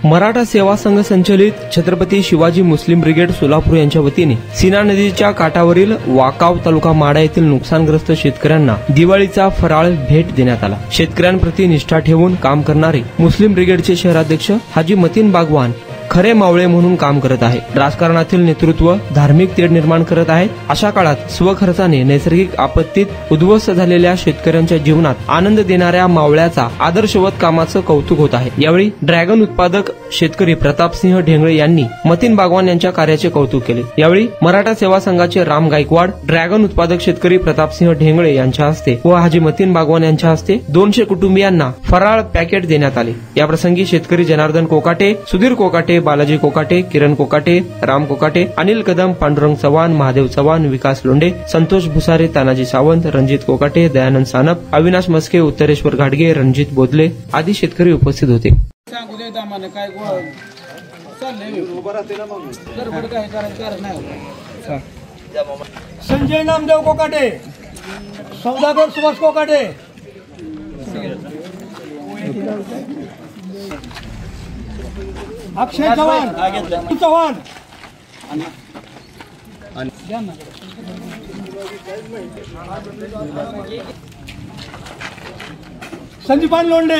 मराठा सेवा संघ संचलित छत्रपती शिवाजी मुस्लिम ब्रिगेड सोलापूर यांच्या वतीने सीना नदीच्या काठावरील वाकाव तालुका माडा येथील नुकसानग्रस्त शेतकऱ्यांना दिवाळीचा फराळ भेट देण्यात आला। शेतकऱ्यांप्रती निष्ठा ठेवून काम करणारे मुस्लिम ब्रिगेडचे शहराध्यक्ष हाजी मतीन बागवान खरे मावळे म्हणून काम करत आहे। राजकारणातील नेतृत्व धार्मिक तेढ निर्माण करत आहेत। अशा काळात स्वखर्चाने नैसर्गिक आपत्तीत उद्ध्वस्त झालेल्या शेतकऱ्यांच्या जीवनात आनंद देणाऱ्या मावळ्याचा आदर्शवत कामाचं कौतुक होत आहे। यावेळी ड्रॅगन उत्पादक शेतकरी प्रतापसिंह ढेंगळे यांनी मतीन बागवान यांच्या कार्याचे कौतुक केले। यावेळी मराठा सेवा संघाचे राम गायकवाड, ड्रॅगन उत्पादक शेतकरी प्रतापसिंह ढेंगळे यांच्या हस्ते व हाजी मतीन बागवान यांच्या हस्ते 200 कुटुंबियांना फराळ पॅकेट देण्यात आले। याप्रसंगी शेतकरी जनार्दन कोकाटे, सुधीर कोकाटे, बालाजी कोकाटे, किरण कोकाटे, राम कोकाटे, अनिल कदम, पांडुरंग चव्हाण, महादेव चव्हाण, विकास लोंढे, संतोष भुसारे, तानाजी सावंत, रणजित कोकाटे, दयानंद सानप, अविनाश मस्के, उत्तरेश्वर घाडगे, रणजित बोधले आदी शेतकरी उपस्थित होते। संजय नामदेव कोकाटे, सौदागर सुभाष कोकाटे, अक्षय चव्हाण, संदीपान लोंढे,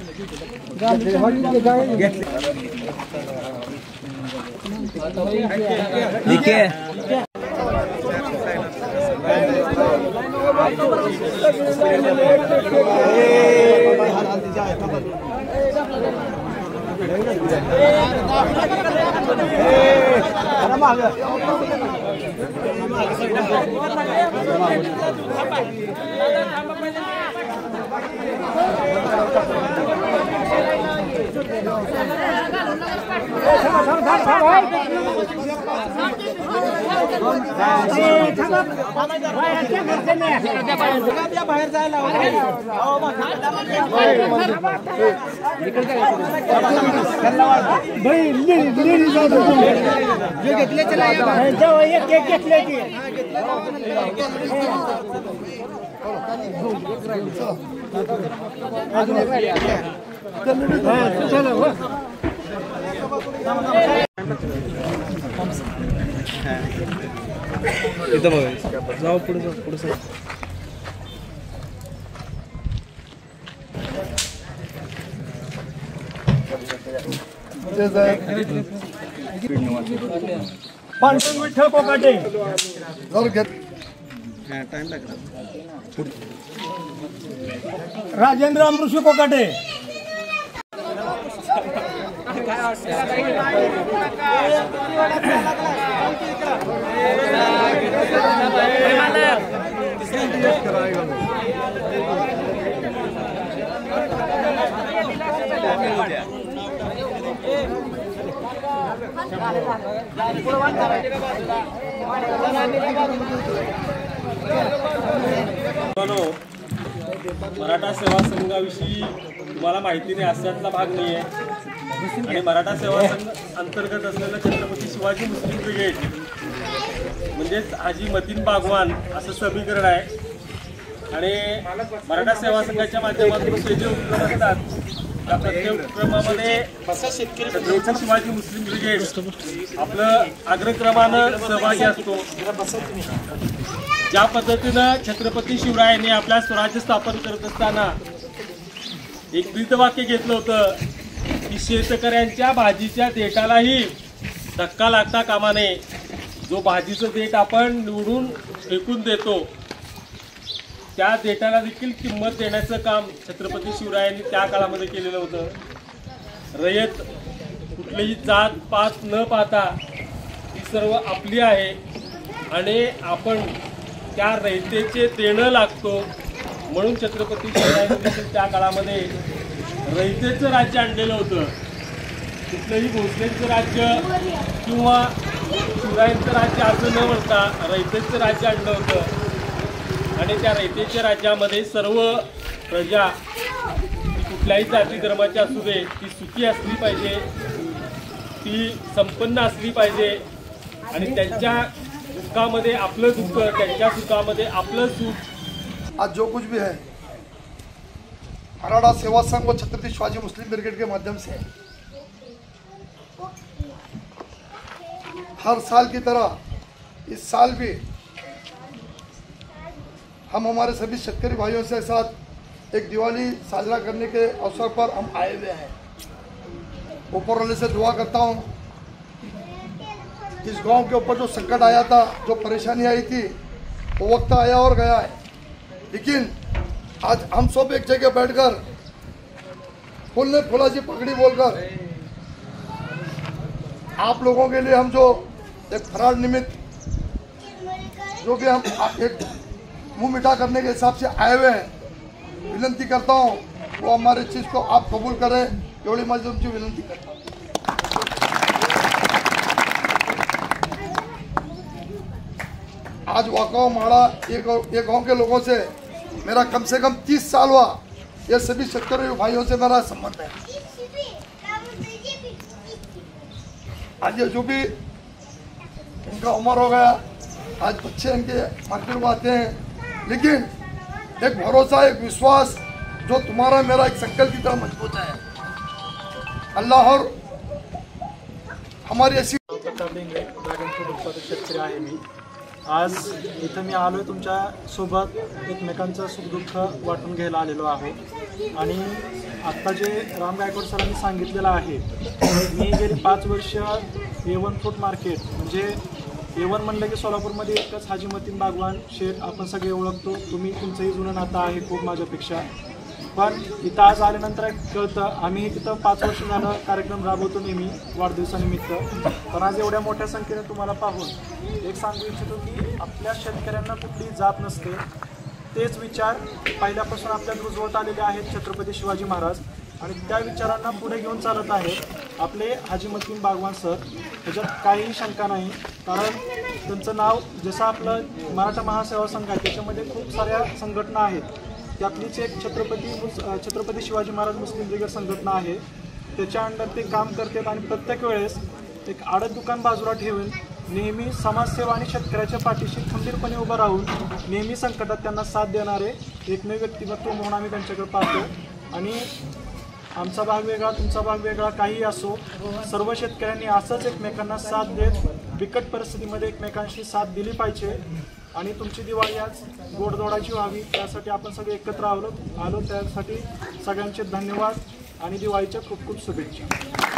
बाहेर जायला जाऊ पुढे पांडुरंग विठ्ठल कोकाटे, राजेंद्र अमृषी कोकाटे, मराठा सेवा संघाविषयी तुम्हाला माहिती नाही अशातला भाग नाही आहे आणि मराठा सेवा संघ अंतर्गत असलेलं छत्रपती शिवाजी मुस्लिम ब्रिगेड म्हणजेच हाजी मतीन बागवान असं समीकरण आहे आणि मराठा सेवा संघाच्या माध्यमातून जे उपक्रम असतात त्या प्रत्येक उपक्रमामध्ये छत्रपती शिवाजी मुस्लिम ब्रिगेड आपलं अग्रक्रमानं सहभागी असतो। ज्या पद्धतीनं छत्रपती शिवरायांनी आपल्या स्वराज्य स्थापन करत असताना एक ब्रीदवाक्य घेतलं होतं की शेतकऱ्यांच्या भाजीच्या देठालाही धक्का लागता कामा नये। जो भाजीचं देठ आपण निवडून फेकून देतो त्या देठाला देखील किंमत देण्याचं काम छत्रपती शिवरायांनी त्या काळामध्ये केलेलं होतं। रयत कुठलीही जात पात न पाहता ती सर्व आपली आहे आणि आपण त्या रयतेचे देणं लागतो म्हणून छत्रपती शिवरायांनी त्या काळामध्ये रयतेचं राज्य आणलेलं होतं। कुठलंही भोसलेंचं राज्य किंवा शिवरायांचं राज्य असं न म्हणता रयतेचं राज्य आणलं होतं आणि त्या रयतेच्या राज्यामध्ये सर्व प्रजा कुठल्याही जाती धर्माची असू दे ती सुखी असली पाहिजे, ती संपन्न असली पाहिजे आणि त्यांच्या दुःखामध्ये आपलं दुःख, त्यांच्या सुखामध्ये आपलं सुख। आज जो कुछ भी है मराठा सेवा संघ व छत्रपति शिवाजी मुस्लिम ब्रिगेड के माध्यम से हर साल की तरह इस साल भी हम हमारे सभी शेतकरी भाइयों के साथ एक दिवाली साजरा करने के अवसर पर हम आए हुए हैं। ऊपर वाले से दुआ करता हूँ, इस गांव के ऊपर जो संकट आया था, जो परेशानी आई थी, वो वक्त आया और गया है। लेकिन आज हम सब एक जगह बैठकर फूलने फूलाजी पगड़ी बोलकर आप लोगों के लिए हम जो एक फरार निमित्त जो भी हम एक मुंह मिठा करने के हिसाब से आए हुए हैं, विनंती करता हूं वो हमारे चीज को आप कबूल करें, एवढी माझी तुमची विनंती करता हूं। आज वाकाव माड़ा ये गांव के लोगों से मेरा कम से कम 30 साल हुआ। ये सभी शेतकरी भाइयों से मेरा संबंध है। आज ये जो भी इनका उम्र हो गया, आज बच्चे इनके मार्केट में आते हैं, लेकिन एक भरोसा, एक विश्वास जो तुम्हारा मेरा एक संकल्प की तरह मजबूत है। अल्लाह और हमारी ऐसी शेतकरी आहे मी। आज इथं मी आलोय तुमच्या सोबत एकमेकांचं सुखदुःख वाटून घ्यायला आलेलो आहे। आणि आत्ता जे राम गायकवाड सरांनी सांगितलेलं आहे, मी गेली 5 वर्ष A1 फ्रूट मार्केट म्हणजे A1 म्हणलं की सोलापूरमध्ये एकच हाजी मतीन बागवान शेठ आपण सगळे ओळखतो। तुम्ही तुमचंही जुनं नातं आहे खूप माझ्यापेक्षा, पण इथं आज आल्यानंतर कळतं आम्ही तिथं 5 वर्ष झालं कार्यक्रम राबवतो नेहमी वाढदिवसानिमित्त। पण आज एवढ्या मोठ्या संख्येने तुम्हाला पाहून एक सांगू इच्छितो की आपल्या शेतकऱ्यांना कुठली जात नसते। तेच विचार पहिल्यापासून आपल्यात रुजवत आलेले आहेत छत्रपती शिवाजी महाराज, आणि त्या विचारांना पुढे घेऊन चालत आहेत आपले हाजी मतीन बागवान सर। त्याच्यात काहीही शंका नाही, कारण त्यांचं नाव जसं आपलं मराठा महासेवा संघ आहे त्याच्यामध्ये खूप साऱ्या संघटना आहेत, त्यातलीच एक छत्रपती शिवाजी महाराज मुस्लिम ब्रिगेड संघटना आहे। त्याच्या अंडर ते काम करतात आणि प्रत्येक वेळेस एक आडत दुकान बाजूला ठेवून नेहमी समाजसेवा आणि शेतकऱ्याच्या पाठीशी खंबीरपणे उभं राहून नेहमी संकटात त्यांना साथ देणारे एकमेव व्यक्तिमत्व म्हणून आम्ही त्यांच्याकडे पाहतो। आणि आमचा भाग वेगळा, तुमचा भाग वेगळा, काही असो, सर्व शेतकऱ्यांनी असंच एकमेकांना साथ देत बिकट परिस्थितीमध्ये एकमेकांशी साथ दिली पाहिजे। आणि तुमची दिवाळी आज गोडधोडाची व्हावी त्यासाठी आपण सगळे एकत्र आलो त्यासाठी सगळ्यांचे धन्यवाद आणि दिवाळीच्या खूप खूप शुभेच्छा।